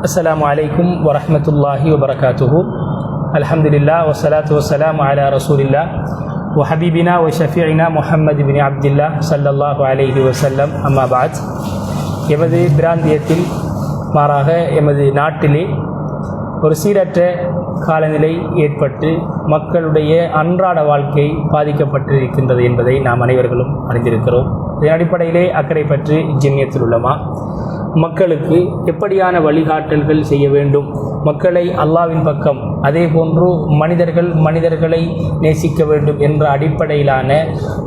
السلام عليكم ورحمة الله وبركاته. الحمد لله والصلاة والسلام على رسول الله وحبيبنا وشفيعنا محمد بن عبد الله صلى الله عليه وسلم. أما بعد, எமது பிராந்தியத்தில் மாறாக எமது நாட்டிலே ஒரு சீரற்ற காலநிலை ஏற்பட்டு மக்களுடைய அன்றாட வாழ்க்கை பாதிக்கப்பட்டிருக்கின்றது என்பதை நாம் அனைவர்களும் அறிந்திருக்கிறோம். இதன் அடிப்படையிலே அக்கறை பற்றி ஜம்மியத்துல் உலமா மக்களுக்கு எப்படியான வழிகாட்டல்கள் செய்ய வேண்டும், மக்களை அல்லாஹ்வின் பக்கம், அதே போன்று மனிதர்களை நேசிக்க வேண்டும் என்ற அடிப்படையிலான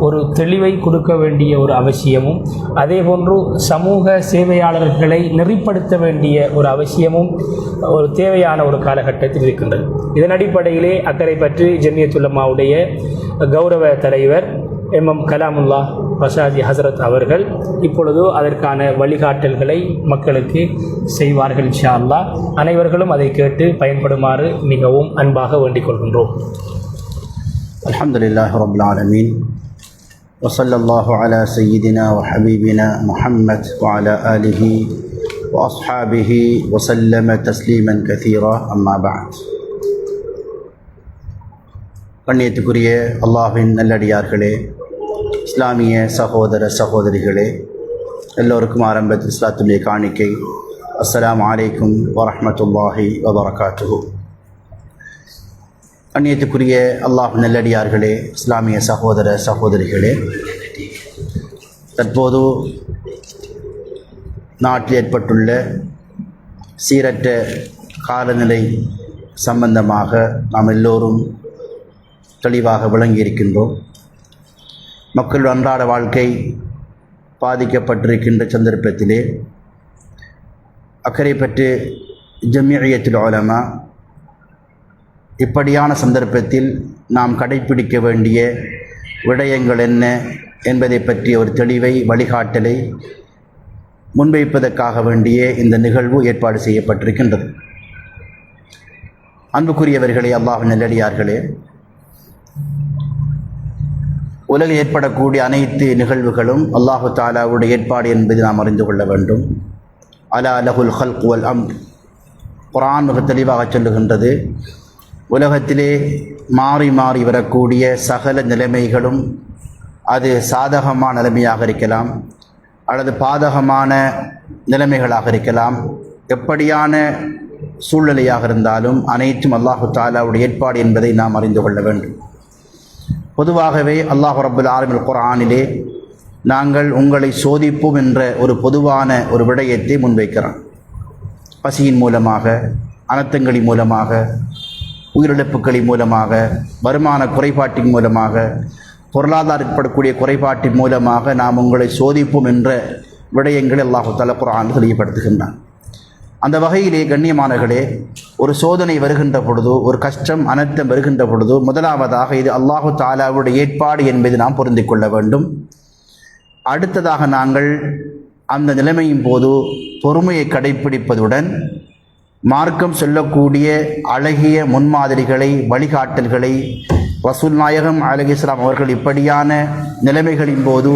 ஒரு தெளிவை கொடுக்க வேண்டிய ஒரு அவசியமும், அதே போன்று சமூக சேவையாளர்களை நெறிப்படுத்த வேண்டிய ஒரு அவசியமும் ஒரு தேவையான ஒரு காலகட்டத்தில் இருக்கின்றது. இதன் அடிப்படையிலே அக்கறை பற்றி ஜம்மியத்துல் உலமாவுடைய கௌரவ தலைவர் எம் கலாமுல்லா ரஷாதி ஹசரத் அவர்கள் இப்பொழுது அதற்கான வழிகாட்டல்களை மக்களுக்கு செய்வார்கள். இன்ஷா அல்லாஹ் அனைவர்களும் அதை கேட்டு பயன்படுமாறு மிகவும் அன்பாக வேண்டிக் கொள்கின்றோம். அல்ஹம்துலில்லாஹி ரப்பில் ஆலமீன் வ ஸல்லல்லாஹு அலா சய்யிதினா வ ஹபீபினா முஹம்மத் வ அலா ஆலிஹி வ அஸ்ஹாபிஹி வ ஸல்லம தஸ்லீமன் கஸீரா. அம்மா பஅத். கண்ணியத்துக்குரிய அல்லாஹ்வின் நல்லடியார்களே, இஸ்லாமிய சகோதர சகோதரிகளே, எல்லோருக்கும் ஆரம்பத்தில் இஸ்லாத்துடைய காணிக்கை. அஸ்ஸலாமு அலைக்கும் வரஹ்மத்துல்லாஹி வபரகாத்துஹு. கண்ணியத்துக்குரிய அல்லாஹ் நல்லடியார்களே, இஸ்லாமிய சகோதர சகோதரிகளே, தற்போது நாட்டில் ஏற்பட்டுள்ள சீரற்ற காலநிலை சம்பந்தமாக நாம் எல்லோரும் தெளிவாக விளங்கியிருக்கின்றோம். மக்கள் அன்றாட வாழ்க்கை பாதிக்கப்பட்டிருக்கின்ற சந்தர்ப்பத்திலே அக்கறை பற்றி ஜம்மியத்துல் உலமா இப்படியான சந்தர்ப்பத்தில் நாம் கடைப்பிடிக்க வேண்டிய விடயங்கள் என்ன என்பதை பற்றிய ஒரு தெளிவை, வழிகாட்டலை முன்வைப்பதற்காக வேண்டிய இந்த நிகழ்வு ஏற்பாடு செய்யப்பட்டிருக்கின்றது. அன்புக்குரியவர்களே, அல்லாஹ் நல்லடியார்களே, உலகில் ஏற்படக்கூடிய அனைத்து நிகழ்வுகளும் அல்லாஹு தஆலாவுடைய ஏற்பாடு என்பதை நாம் அறிந்து கொள்ள வேண்டும். அலா லஹுல் ஹல்க் வல் அம்ர். குர்ஆன் மிக தெளிவாக சொல்லுகின்றது, உலகத்திலே மாறி மாறி வரக்கூடிய சகல நிலைமைகளும் அது சாதகமான நிலைமையாக இருக்கலாம் அல்லது பாதகமான நிலைமைகளாக இருக்கலாம். எப்படியான சூழ்நிலையாக இருந்தாலும் அனைத்தும் அல்லாஹு தஆலாவுடைய ஏற்பாடு என்பதை நாம் அறிந்து கொள்ள வேண்டும். பொதுவாகவே அல்லாஹ் ரப்பல் ஆலமீன் குர்ஆனிலே நாங்கள் உங்களை சோதிப்போம் என்ற ஒரு பொதுவான ஒரு விடயத்தை முன்வைக்கிறான். பசியின் மூலமாக, அனர்த்தங்களின் மூலமாக, உயிரிழப்புகளின் மூலமாக, வருமான குறைபாட்டின் மூலமாக, பொருளாதார ஏற்படக்கூடிய குறைபாட்டின் மூலமாக நாம் உங்களை சோதிப்போம் என்ற விடயங்களை அல்லாஹ் தஆலா குர்ஆனில் தெளிவுபடுத்துகின்றான். அந்த வகையிலே கண்ணியமானவர்களே, ஒரு சோதனை வருகின்ற பொழுது, ஒரு கஷ்டம் அனர்த்தம் வருகின்ற பொழுது, முதலாவதாக இது அல்லாஹு தஆலாவுடைய ஏற்பாடு என்பதை நாம் புரிந்து கொள்ள வேண்டும். அடுத்ததாக நாங்கள் அந்த நிலைமையின் போது பொறுமையை கடைப்பிடிப்பதுடன் மார்க்கம் சொல்லக்கூடிய அழகிய முன்மாதிரிகளை, வழிகாட்டல்களை ரசூல் நாயகம் அலைஹிஸ்ஸலாம் அவர்கள் இப்படியான நிலைமைகளின் போது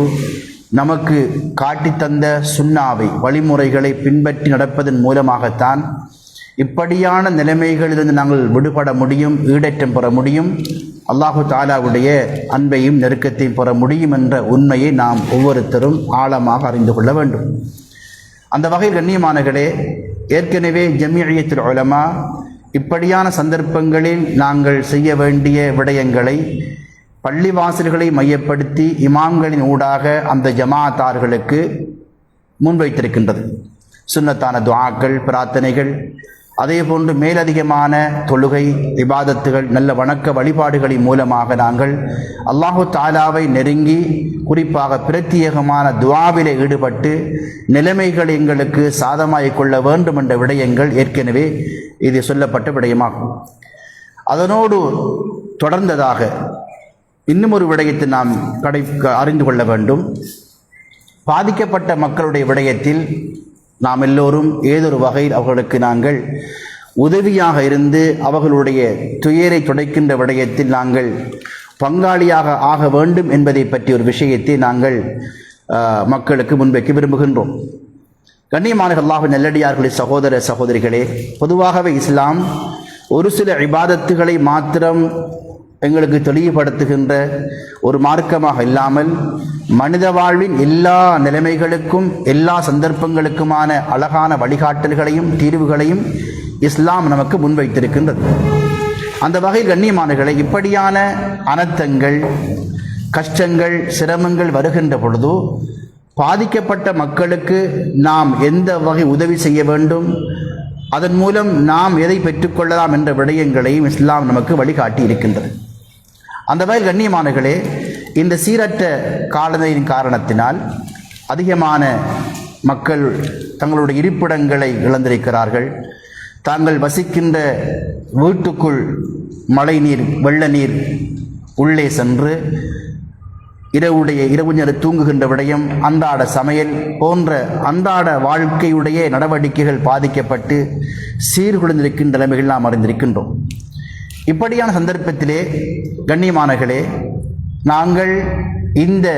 நமக்கு காட்டித்தந்த சுன்னாவை, வழிமுறைகளை பின்பற்றி நடப்பதன் மூலமாகத்தான் இப்படியான நிலைமைகளிலிருந்து நாங்கள் விடுபட முடியும், ஈடேற்றம் பெற முடியும், அல்லாஹு தஆலாவுடைய அன்பையும் நெருக்கத்தையும் பெற முடியும் என்ற உண்மையை நாம் ஒவ்வொருத்தரும் ஆழமாக அறிந்து கொள்ள வேண்டும். அந்த வகையில் கண்ணியமானவர்களே, ஏற்கனவே ஜம்மியத்துல் உலமா இப்படியான சந்தர்ப்பங்களில் நாங்கள் செய்ய வேண்டிய விடயங்களை பள்ளிவாசல்களை மையப்படுத்தி இமாம்களின் ஊடாக அந்த ஜமாத்தார்களுக்கு முன்வைத்திருக்கின்றது. சுன்னத்தான துஆக்கள், பிரார்த்தனைகள், அதே போன்று மேலதிகமான தொழுகை, இபாதத்துகள், நல்ல வணக்க வழிபாடுகளின் மூலமாக நாங்கள் அல்லாஹு தஆலாவை நெருங்கி, குறிப்பாக பிரத்யேகமான துஆவிலே ஈடுபட்டு நிலைமைகள் எங்களுக்கு சாதமாகிக் கொள்ள வேண்டும் என்ற விடயங்கள் ஏற்கனவே இது சொல்லப்பட்ட விடயமாகும். அதனோடு தொடர்ந்ததாக இன்னும் ஒரு விடயத்தை நாம் அறிந்து கொள்ள வேண்டும். பாதிக்கப்பட்ட மக்களுடைய விடயத்தில் நாம் எல்லோரும் ஏதொரு வகையில் அவர்களுக்கு நாங்கள் உதவியாக இருந்து அவர்களுடைய துயரை துடைக்கின்ற விடயத்தில் நாங்கள் பங்காளியாக ஆக வேண்டும் என்பதை பற்றிய ஒரு விஷயத்தை நாங்கள் மக்களுக்கு முன்வைக்க விரும்புகின்றோம். கண்ணியமான அல்லாஹ்வின் நல்லடியார்களே, சகோதர சகோதரிகளே, பொதுவாகவே இஸ்லாம் ஒரு சில இபாதத்துகளை மாத்திரம் எங்களுக்கு தெளிவுபடுத்துகின்ற ஒரு மார்க்கமாக இல்லாமல் மனித வாழ்வின் எல்லா நிலைமைகளுக்கும் எல்லா சந்தர்ப்பங்களுக்குமான அழகான வழிகாட்டல்களையும் தீர்வுகளையும் இஸ்லாம் நமக்கு முன்வைத்திருக்கின்றது. அந்த வகையில் கண்ணியமானவர்களே, இப்படியான அனர்த்தங்கள், கஷ்டங்கள், சிரமங்கள் வருகின்ற பொழுது பாதிக்கப்பட்ட மக்களுக்கு நாம் எந்த வகை உதவி செய்ய வேண்டும், அதன் மூலம் நாம் எதை பெற்றுக்கொள்ளலாம் என்ற விடயங்களையும் இஸ்லாம் நமக்கு வழிகாட்டி இருக்கின்றது. அந்த வகையில் கண்ணியமானவர்களே, இந்த சீரற்ற காலநிலையின் காரணத்தினால் அதிகமான மக்கள் தங்களுடைய இருப்பிடங்களை இழந்திருக்கிறார்கள். தாங்கள் வசிக்கின்ற வீட்டுக்குள் மழை நீர், வெள்ள நீர் உள்ளே சென்று இரவு நேர தூங்குகின்ற விடயம், அன்றாட சமையல் போன்ற அன்றாட வாழ்க்கையுடைய நடவடிக்கைகள் பாதிக்கப்பட்டு சீர்குலைந்திருக்கின்ற நிலைமைகள் நாம் அறிந்திருக்கின்றோம். இப்படியான சந்தர்ப்பத்திலே கண்ணியமானவர்களே, நாங்கள் இந்த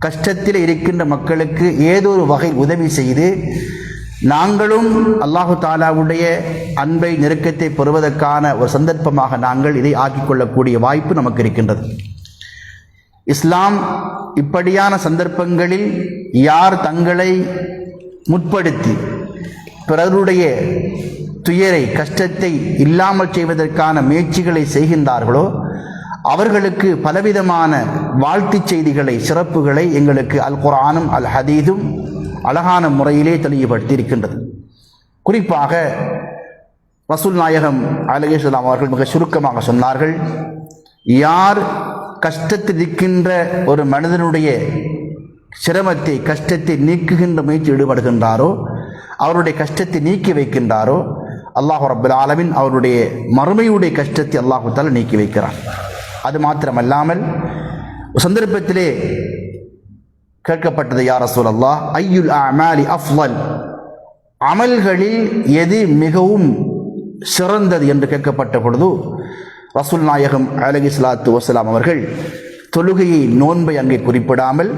கஷ்டத்தில் இருக்கின்ற மக்களுக்கு ஏதோ ஒரு வகை உதவி செய்து நாங்களும் அல்லாஹு தாலாவுடைய அன்பை, நெருக்கத்தை பெறுவதற்கான ஒரு சந்தர்ப்பமாக நாங்கள் இதை ஆக்கிக்கொள்ளக்கூடிய வாய்ப்பு நமக்கு இருக்கின்றது. இஸ்லாம் இப்படியான சந்தர்ப்பங்களில் யார் தங்களை முற்படுத்தி பிறருடைய துயரை, கஷ்டத்தை இல்லாமல் செய்வதற்கான முயற்சிகளை செய்கின்றார்களோ அவர்களுக்கு பலவிதமான வாழ்த்து செய்திகளை, சிறப்புகளை எங்களுக்கு அல் குர்ஆனும் அல் ஹதீதும் அழகான முறையிலே தெளிவுபடுத்தி இருக்கின்றது. குறிப்பாக ரசூல் நாயகம் அலைஹிஸ்ஸலாம் அவர்கள் மிக சுருக்கமாக சொன்னார்கள், யார் கஷ்டத்தில் இருக்கின்ற ஒரு மனிதனுடைய சிரமத்தை, கஷ்டத்தை நீக்குகின்ற முயற்சி ஈடுபடுகின்றாரோ, அவருடைய கஷ்டத்தை நீக்கி வைக்கின்றாரோ, அல்லாஹ் ரப்பல் ஆலமீன் அவருடைய மறுமையுடைய கஷ்டத்தை அல்லாஹ் தஆலா நீக்கி வைக்கிறார். அது மாத்திரமல்லாமல் சந்தர்ப்பத்திலே கேட்கப்பட்டது, யா ரசூலல்லாஹ், ஐயுல் அமாலி அஃலல், அமல்களில் எது மிகவும் சிறந்தது என்று கேட்கப்பட்ட பொழுது ரசூல் நாயகம் அலைஹிஸ்ஸலாத்து வஸலாம் அவர்கள் தொழுகையை, நோன்பை அங்கே குறிப்பிடாமல்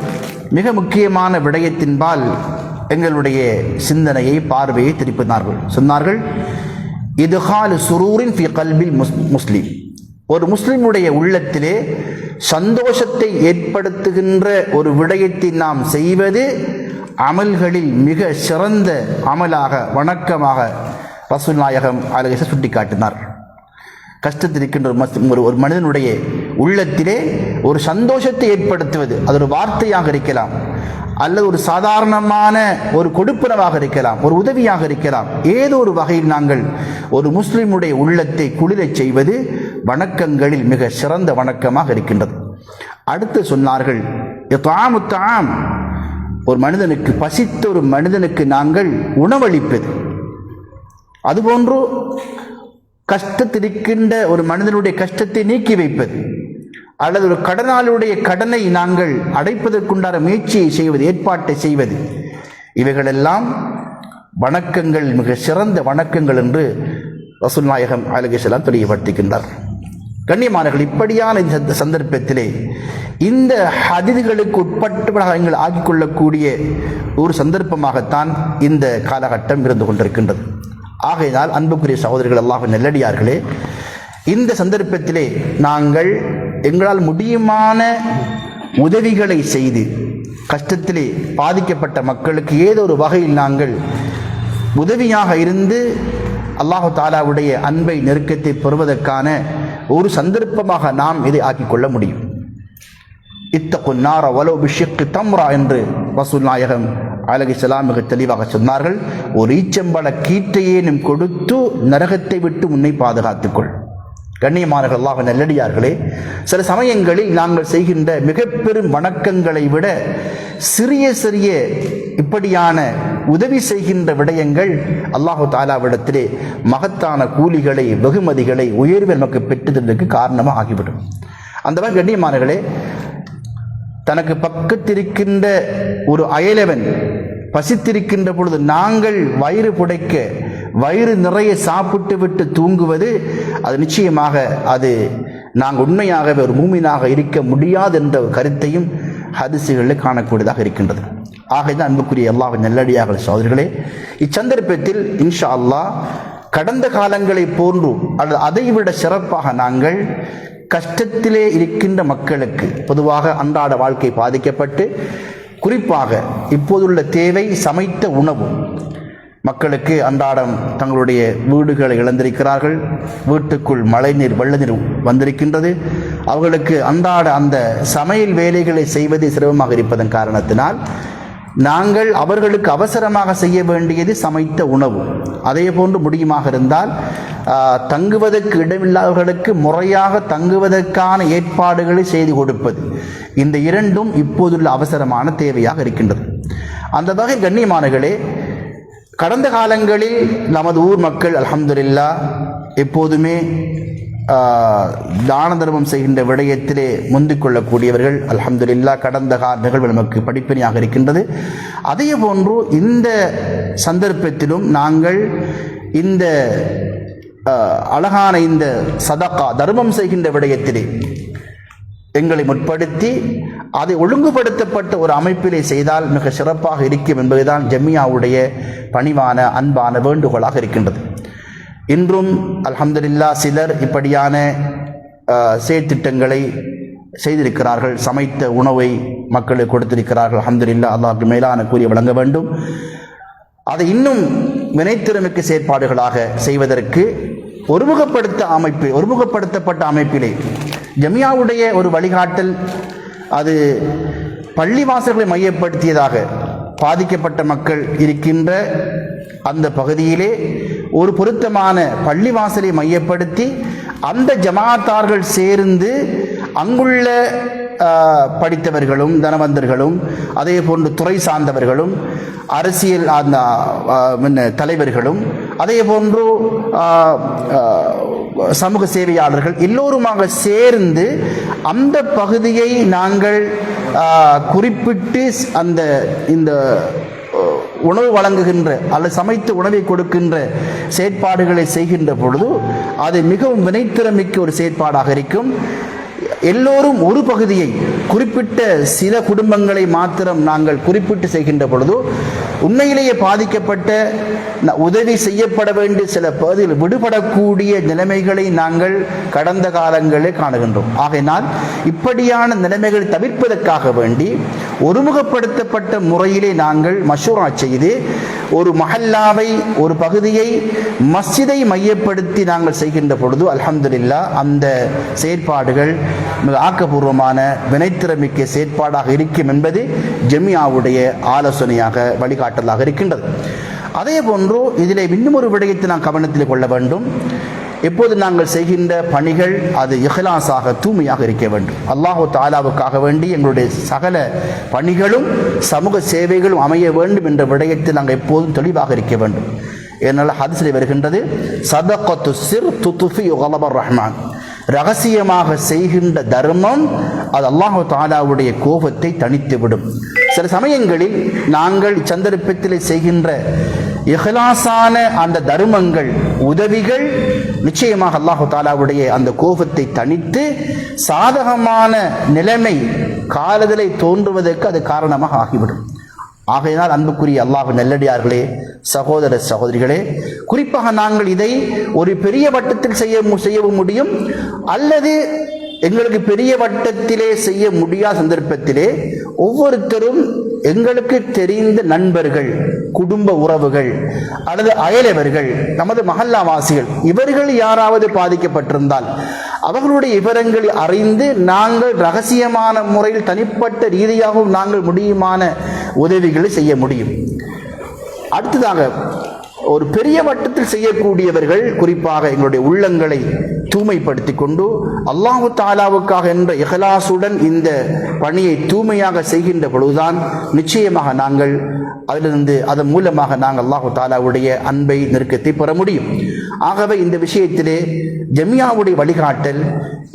மிக முக்கியமான விடயத்தின்பால் எங்களுடைய சிந்தனையை, பார்வையை திருப்பினார்கள். சொன்னார்கள், இத்ஹாலு சுரூரின் ஃபி கல்பில் முஸ்லிம், ஒரு முஸ்லிமுடைய உள்ளத்திலே சந்தோஷத்தை ஏற்படுத்துகின்ற ஒரு விடயத்தை நாம் செய்வது அமல்களில் மிக சிறந்த அமலாக, வணக்கமாக ரசூல் நாயகம் அலைஹிஸ்ஸலாம் சுட்டி காட்டினார். கஷ்டத்தில் இருக்கின்ற ஒரு மனிதனுடைய உள்ளத்திலே ஒரு சந்தோஷத்தை ஏற்படுத்துவது, அது ஒரு வார்த்தையாக இருக்கலாம், அல்லது ஒரு சாதாரணமான ஒரு கொடுப்பனவாக இருக்கலாம், ஒரு உதவியாக இருக்கலாம். ஏதோ ஒரு வகையில் நாங்கள் ஒரு முஸ்லிமுடைய உள்ளத்தை குளிரச் செய்வது வணக்கங்களில் மிக சிறந்த வணக்கமாக இருக்கின்றது. அடுத்து சொன்னார்கள், இத்ஆமு தஆம், ஒரு மனிதனுக்கு, பசித்த ஒரு மனிதனுக்கு நாங்கள் உணவளிப்பது. அதுபோன்று கஷ்டத்திருக்கின்ற ஒரு மனிதனுடைய கஷ்டத்தை நீக்கி வைப்பது, அல்லது ஒரு கடனாளுடைய கடனை நாங்கள் அடைப்பதற்குண்டான முயற்சியை செய்வது, ஏற்பாட்டை செய்வது, இவைகளெல்லாம் வணக்கங்கள், மிக சிறந்த வணக்கங்கள் என்று ரசூல் நாயகம் அலைஹிஸ்ஸலாம் தெளிவுபடுத்துகின்றார். கண்ணியமானவர்கள், இப்படியான இந்த சந்தர்ப்பத்திலே இந்த ஹதீதுகளுக்கு உட்பட்டவர்களாக எங்கள் ஆக்கிக்கொள்ளக்கூடிய ஒரு சந்தர்ப்பமாகத்தான் இந்த காலகட்டம் இருந்து கொண்டிருக்கின்றது. ஆகையினால் அன்புக்குரிய சகோதரர்கள், அல்லாஹ்வின் நல்லடியார்களே, இந்த சந்தர்ப்பத்திலே நாங்கள் எங்களால் முடியுமான உதவிகளை செய்து கஷ்டத்திலே பாதிக்கப்பட்ட மக்களுக்கு ஏதோ ஒரு வகையில் நாங்கள் உதவியாக இருந்து அல்லாஹு தாலாவுடைய அன்பை, நெருக்கத்தை பெறுவதற்கான ஒரு சந்தர்ப்பமாக நாம் இதை ஆக்கிக்கொள்ள முடியும். இத்தகுன் நார வலோ பிஷிக்கு தம்ரா என்று ரசூல் நாயகம் அலைஹிஸ்ஸலாம் மிக தெளிவாக சொன்னார்கள். ஒரு ஈச்சம்பழ கீற்றையேனும் கொடுத்து நரகத்தை விட்டு உன்னை பாதுகாத்துக்கொள். கண்ணியமானவர்கள், அல்லாஹ்வின் நல்லடியார்களே, சில சமயங்களில் நாங்கள் செய்கின்ற மிக பெரும் வணக்கங்களை விட சிறிய சிறிய இப்படியான உதவி செய்கின்ற விடயங்கள் அல்லாஹு தாலாவிடத்திலே மகத்தான கூலிகளை, வெகுமதிகளை, உயர்வை நமக்கு பெற்றுதற்கு காரணமாக ஆகிவிடும். அந்த மாதிரி கண்ணியமானவர்களே, தனக்கு பக்கத்திருக்கின்ற ஒரு அயலவன் பசித்திருக்கின்ற பொழுது நாங்கள் வயிறு புடைக்க, வயிறு நிறைய சாப்பிட்டு விட்டு தூங்குவது, அது நிச்சயமாக அது நாங்கள் உண்மையாகவே ஒரு மூமினாக இருக்க முடியாது என்ற கருத்தையும் ஹதீஸுகளில் காணக்கூடியதாக இருக்கின்றது. ஆகைதான் அன்புக்குரிய அல்லாஹ் நல்லடியார்கள் சகோதரர்களே, இச்சந்தர்ப்பத்தில் இன்ஷா அல்லாஹ் கடந்த காலங்களை போன்று அல்லது அதைவிட சிறப்பாக நாங்கள் கஷ்டத்திலே இருக்கின்ற மக்களுக்கு, பொதுவாக அன்றாட வாழ்க்கை பாதிக்கப்பட்டு குறிப்பாக இப்போதுள்ள தேவை சமைத்த உணவு. மக்களுக்கு அன்றாடம் தங்களுடைய வீடுகளை இழந்திருக்கிறார்கள், வீட்டுக்குள் மழைநீர் வெள்ள நீர் வந்திருக்கின்றது. அவர்களுக்கு அன்றாட அந்த சமையல் வேலைகளை செய்வது சிரமமாக இருப்பதன் காரணத்தினால் நாங்கள் அவர்களுக்கு அவசரமாக செய்ய வேண்டியது சமைத்த உணவு. அதே போன்று முடியுமாக இருந்தால் தங்குவதற்கு இடமில்லாதவர்களுக்கு முறையாக தங்குவதற்கான ஏற்பாடுகளை செய்து கொடுப்பது. இந்த இரண்டும் இப்போதுள்ள அவசரமான தேவையாக இருக்கின்றது. அந்த வகை கண்ணியமானங்களே, கடந்த காலங்களில் நமது ஊர் மக்கள் அல்ஹம்துலில்லாஹ் எப்போதுமே தான தர்மம் செய்கின்ற விடயத்திலே முந்திக் கொள்ளக்கூடியவர்கள். அல்ஹம்துலில்லாஹ் கடந்த கால நிகழ்வு நமக்கு படிப்பினையாக இருக்கின்றது. அதே போன்று இந்த சந்தர்ப்பத்திலும் நாங்கள் இந்த அழகான இந்த சதகா தர்மம் செய்கின்ற விடயத்திலே எங்களை முற்படுத்தி அதை ஒழுங்குபடுத்தப்பட்ட ஒரு அமைப்பிலே செய்தால் மிக சிறப்பாக இருக்கும் என்பதுதான் ஜமியாவுடைய பணிவான அன்பான வேண்டுகோளாக இருக்கின்றது. இன்றும் அல்ஹம்துலில்லாஹ் சிலர் இப்படியான செயற்திட்டங்களை செய்திருக்கிறார்கள், சமைத்த உணவை மக்களுக்கு கொடுத்திருக்கிறார்கள். அல்ஹம்துலில்லாஹ், அல்லாஹ்வுக்கு மேலான கூறிய வழங்க வேண்டும். அதை இன்னும் வினைத்திறமிக்க செயற்பாடுகளாக செய்வதற்கு ஒருமுகப்படுத்தப்பட்ட அமைப்பிலே ஜமியாவுடைய ஒரு வழிகாட்டல், அது பள்ளிவாசல்களை மையப்படுத்தியதாக பாதிக்கப்பட்ட மக்கள் இருக்கின்ற அந்த பகுதியிலே ஒரு பொருத்தமான பள்ளிவாசலை மையப்படுத்தி அந்த ஜமாத்தார்கள் சேர்ந்து அங்குள்ள படித்தவர்களும் தனவந்தர்களும் அதே போன்று துறை சார்ந்தவர்களும் அரசியல் தலைவர்களும் அதே போன்று சமூக சேவையாளர்கள் எல்லோருமாக சேர்ந்து அந்த பகுதியை நாங்கள் குறிப்பிட்டு இந்த உணவு வழங்குகின்ற அல்லது சமைத்து உணவை கொடுக்கின்ற செயற்பாடுகளை செய்கின்ற பொழுது அது மிகவும் வினைத்திறமிக்க ஒரு செயற்பாடாக இருக்கும். எல்லோரும் ஒரு பகுதியை குறிப்பிட்ட சில குடும்பங்களை மாத்திரம் நாங்கள் குறிப்பிட்டு செய்கின்ற பொழுது உண்மையிலேயே பாதிக்கப்பட்ட உதவி செய்யப்பட வேண்டிய சில பகுதியில் விடுபடக்கூடிய நிலைமைகளை நாங்கள் கடந்த காலங்களில் காணுகின்றோம். ஆகையினால் இப்படியான நிலைமைகளை தவிர்ப்பதற்காக வேண்டி ஒருமுகப்படுத்தப்பட்ட முறையிலே நாங்கள் மஷூரா செய்து ஒரு மஹல்லாவை, ஒரு பகுதியை, மஸ்ஜிதை மையப்படுத்தி நாங்கள் செய்கின்ற பொழுது அல்ஹம்துலில்லாஹ் அந்த செயற்பாடுகள் மிக ஆக்கப்பூர்வமான வினைத்திறமிக்க செயற்பாடாக இருக்கும் என்பது ஜமியாவுடைய ஆலோசனையாக வழிகாட்டலாக இருக்கின்றது. அதே போன்று இதிலே இன்னும் ஒரு விடயத்தை நாம் கவனத்தில் கொள்ள வேண்டும். எப்போது நாங்கள் செய்கின்ற பணிகள் அது இஹ்லாஸாக தூய்மையாக இருக்க வேண்டும். அல்லாஹு தஆலாவுக்காக வேண்டி எங்களுடைய சகல பணிகளும் சமூக சேவைகளும் அமைய வேண்டும் என்ற விடயத்தில் நாங்கள் எப்போதும் தெளிவாக இருக்க வேண்டும். ஏனால் ஹதீஸிலே வருகின்றது, சதகத்து சிர் துத்ஃபி கலபர் ரஹ்மான், ரகசியமாக செய்கின்ற தர்மம் அது அல்லாஹு தஆலாவுடைய கோபத்தை தணித்துவிடும். சில சமயங்களில் நாங்கள் சந்தர்ப்பத்தில் செய்கின்ற இஹ்லாஸான அந்த தர்மங்கள், உதவிகள் நிச்சயமாக அல்லாஹு தஆலாவுடைய அந்த கோபத்தை தணித்து சாதகமான நிலைமை காலத்திலே தோன்றுவதற்கு அது காரணமாக ஆகிவிடும். ஆகையினால் அன்புக்குரிய அல்லாஹ் நல்லடியார்களே, சகோதர சகோதரிகளே, குறிப்பாக நாங்கள் இதை ஒரு பெரிய வட்டத்தில் செய்யவும் முடியும், அல்லது எங்களுக்கு பெரிய வட்டத்திலே செய்ய முடியாத சந்தர்ப்பத்திலே ஒவ்வொருத்தரும் எங்களுக்கு தெரிந்த நண்பர்கள், குடும்ப உறவுகள் அல்லது அயலவர்கள், நமது மஹல்லாவாசிகள், இவர்கள் யாராவது பாதிக்கப்பட்டிருந்தால் அவர்களுடைய விவரங்களை அறிந்து நாங்கள் ரகசியமான முறையில் தனிப்பட்ட ரீதியாகவும் நாங்கள் முடியுமான உதவிகளை செய்ய முடியும். அடுத்ததாக ஒரு பெரிய வட்டத்தில் செய்யக்கூடியவர்கள் குறிப்பாக எங்களுடைய உள்ளங்களை தூய்மைப்படுத்தி கொண்டு அல்லாஹு தஆலாவுக்காக என்ற இஹ்லாசுடன் இந்த பணியை தூய்மையாக செய்கின்ற பொழுதுதான் நிச்சயமாக நாங்கள் அதிலிருந்து அதன் மூலமாக நாங்கள் அல்லாஹு தஆலாவுடைய அன்பை, நெருக்கத்தை பெற முடியும். ஆகவே இந்த விஷயத்திலே ஜமியாவுடைய வழிகாட்டல்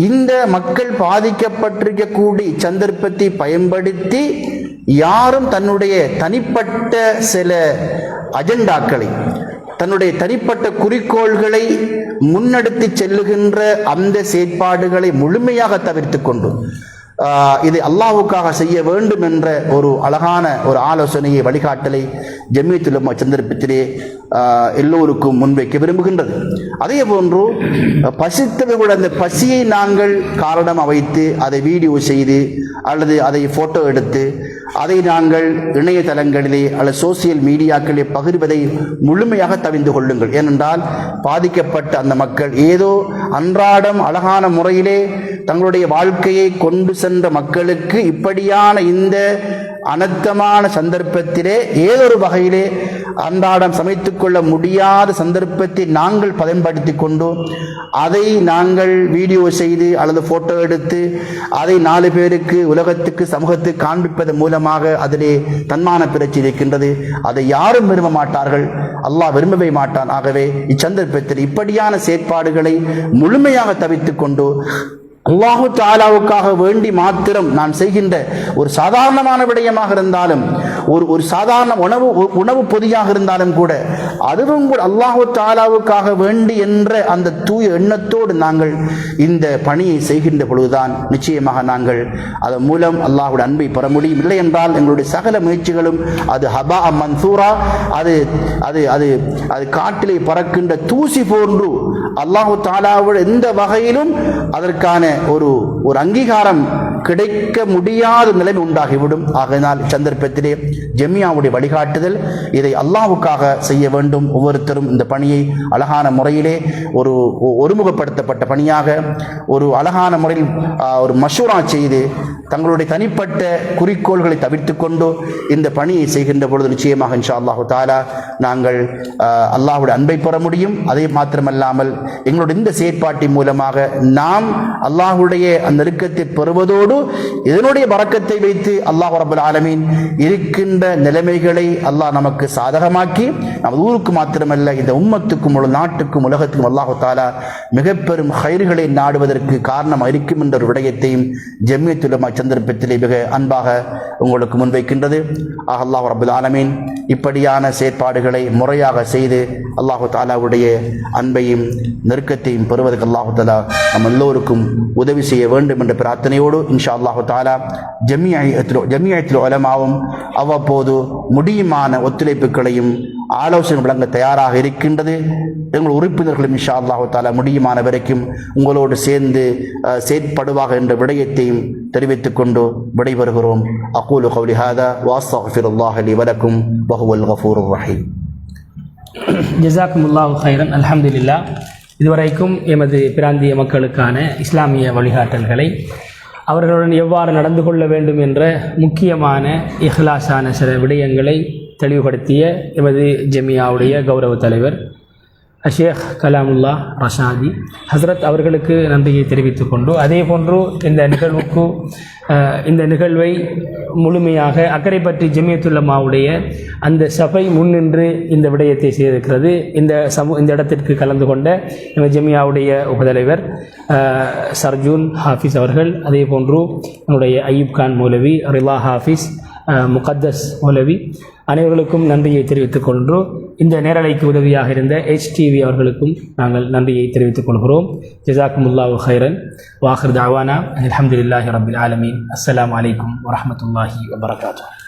இந்த மக்கள் பாதிக்கப்பட்டிருக்கக்கூடிய சந்தர்ப்பத்தை பயன்படுத்தி யாரும் தன்னுடைய தனிப்பட்ட சில அஜெண்டாக்களை, தன்னுடைய தனிப்பட்ட குறிக்கோள்களை முன்னெடுத்து செல்லுகின்ற அந்த செயற்பாடுகளை முழுமையாக தவிர்த்து கொண்டு இது அல்லாஹ்வுக்காக செய்ய வேண்டும் என்ற ஒரு அழகான ஒரு ஆலோசனையை வழிகாட்டலை ஜம்மியத்துல் உலமா சந்தர்ப்பத்திலே எல்லோருக்கும் முன்வைக்க விரும்புகின்றது. அதே போன்று பசித்தவர்களுடைய அந்த பசியை நாங்கள் காரணமாக வைத்து அதை வீடியோ செய்து அல்லது அதை ஃபோட்டோ எடுத்து அதை நாங்கள் இணையதளங்களிலே அல்லது சோசியல் மீடியாக்களிலே பகிர்வதை முழுமையாக தவிர்த்து கொள்ளுங்கள். ஏனென்றால் பாதிக்கப்பட்ட அந்த மக்கள் ஏதோ அன்றாடம் அழகான முறையிலே தங்களுடைய வாழ்க்கையை கொண்டு சென்ற மக்களுக்கு இப்படியான இந்த அனர்த்தமான சந்தர்ப்பத்திலே ஏதொரு வகையிலே அன்றாடம் சமைத்து கொள்ள முடியாத சந்தர்ப்பத்தை நாங்கள் பயன்படுத்தி கொண்டு அதை நாங்கள் வீடியோ செய்து அல்லது போட்டோ எடுத்து அதை 4 பேருக்கு உலகத்துக்கு சமூகத்துக்கு காண்பிப்பதன் மூலமாக அதிலே தன்மான பிரச்சனை இருக்கின்றது. அதை யாரும் விரும்ப மாட்டார்கள், அல்லாஹ் விரும்பவே மாட்டான். ஆகவே இச்சந்தர்ப்பத்தில் இப்படியான செயற்பாடுகளை முழுமையாக தவிர்த்துக் கொண்டு அல்லாஹு தஆலாவுக்காக வேண்டி மாத்திரம் நான் செய்கின்ற ஒரு சாதாரணமான விடயமாக இருந்தாலும் ஒரு சாதாரண உணவு பொதியாக இருந்தாலும் கூட அதுவும் கூட அல்லாஹு தஆலாவுக்காக வேண்டி என்ற அந்த தூய எண்ணத்தோடு நாங்கள் இந்த பணியை செய்கின்ற பொழுதுதான் நிச்சயமாக நாங்கள் அதன் மூலம் அல்லாஹ்வுடைய அன்பை பெற முடியும். இல்லை என்றால் எங்களுடைய சகல முயற்சிகளும் அது ஹபா மன்சூரா, அது அது அது அது காட்டிலே பறக்கின்ற தூசி போன்று அல்லாஹு தஆலாவுடைய எந்த வகையிலும் அதற்கான ஒரு அங்கீகாரம் கிடைக்க முடியாத நிலைமை உண்டாகிவிடும். ஆகையினால் சந்தர்ப்பத்திலே ஜமியாவுடைய வழிகாட்டுதல் இதை அல்லாஹ்வுக்காக செய்ய வேண்டும். ஒவ்வொருத்தரும் இந்த பணியை அழகான முறையிலே ஒருமுகப்படுத்தப்பட்ட பணியாக ஒரு அழகான முறையில் ஒரு மஷூரா செய்து தங்களுடைய தனிப்பட்ட குறிக்கோள்களை தவிர்த்து கொண்டு இந்த பணியை செய்கின்ற பொழுது நிச்சயமாக இன்ஷா அல்லாஹு தஆலா நாங்கள் அல்லாஹ்வுடைய அன்பை பெற முடியும். அதே மாத்திரமல்லாமல் எங்களுடைய இந்த செயற்பாட்டின் மூலமாக நாம் அல்லாஹ்வுடைய அந்த நெருக்கத்தை பெறுவதோடு இதனுடைய பரக்கத்தை வைத்து அல்லாஹ் ரப்பல் ஆலமீன் இருக்கின்ற நிலைமைகளை அல்லாஹ் நமக்கு சாதகமாக்கி நமது ஊருக்கு மாத்திரமல்ல இந்த உம்மத்துக்கும் முழு நாட்டுக்கும் உலகத்துக்கும் அல்லாஹு தஆலா மிக பெரும் ஹைர்களை நாடுவதற்கு காரணமாக இருக்கும் என்ற ஒரு விடயத்தையும் ஜம்மியத்துல் உலமா சந்தர்ப்பத்திலே மிக அன்பாக உங்களுக்கு முன்வைக்கின்றது. அல்லாஹ் ரப்பல் ஆலமீன் இப்படியான செயற்பாடுகளை முறையாக செய்து அல்லாஹு தஆலாவுடைய அன்பையும் நெருக்கத்தையும் பெறுவதற்கு அல்லாஹு தஆலா நம் எல்லோருக்கும் உதவி செய்ய வேண்டும் என்ற பிரார்த்தனையோடு இன்ஷா அல்லாஹு தஆலா ஜமியத்துல் உலமாவும் அவ்வப்போது முடியுமான ஒத்துழைப்புகளையும் ஆலோசனை வழங்க தயாராக இருக்கின்றது. எங்கள் உறுப்பினர்களும் இன்ஷா அல்லாஹு தஆலா முடியுமான வரைக்கும் உங்களோடு சேர்ந்து செயற்படுவாக என்ற விடயத்தையும் தெரிவித்துக் கொண்டு விடைபெறுகிறோம். அகூலு கௌலி ஹாதா வ அஸ்தக்ஃபிருல்லாஹ லி வ லக்கும் வ ஹுவல் கஃபூருர் ரஹீம். ஜஸாக்குமுல்லாஹு கைரன். அல்ஹம்துலில்லாஹ். இதுவரைக்கும் எமது பிராந்திய மக்களுக்கான இஸ்லாமிய வழிகாட்டல்களை அவர்களுடன் எவ்வாறு நடந்து கொள்ள வேண்டும் என்ற முக்கியமான இஹ்லாஸான சில விடயங்களை தெளிவுபடுத்திய எமது ஜமியாவுடைய கௌரவ தலைவர் ஷேக் கலாமுல்லா ரஷாதி ஹஸ்ரத் அவர்களுக்கு நன்றியை தெரிவித்துக் கொண்டு அதே போன்று இந்த நிகழ்வை முழுமையாக அக்கரைப்பற்றி ஜமியத்துல் உலமாவுடைய அந்த சபை முன்னின்று இந்த விடயத்தை செய்திருக்கிறது. இந்த இடத்திற்கு கலந்து கொண்ட எங்கள் ஜமியாவுடைய உபதலைவர் சர்ஜூன் ஹாஃபிஸ் அவர்கள், அதே போன்று நம்முடைய அய்யூப் கான் மௌலவி, ரிலா ஹாஃபிஸ், முகத்தஸ் மௌலவி அனைவர்களுக்கும் நன்றியை தெரிவித்துக் கொள்கிறோம். இந்த நேரலைக்கு உதவியாக இருந்த HTV அவர்களுக்கும் நாங்கள் நன்றியை தெரிவித்துக் கொள்கிறோம். ஜஸாக்குமுல்லாஹு கைரன். வாஹிர் தஅவானா அல்ஹம்துலில்லாஹி ரப்பில் ஆலமீன். அஸ்ஸலாமு அலைக்கும் வரஹ்மத்துல்லாஹி வபரகாத்துஹு.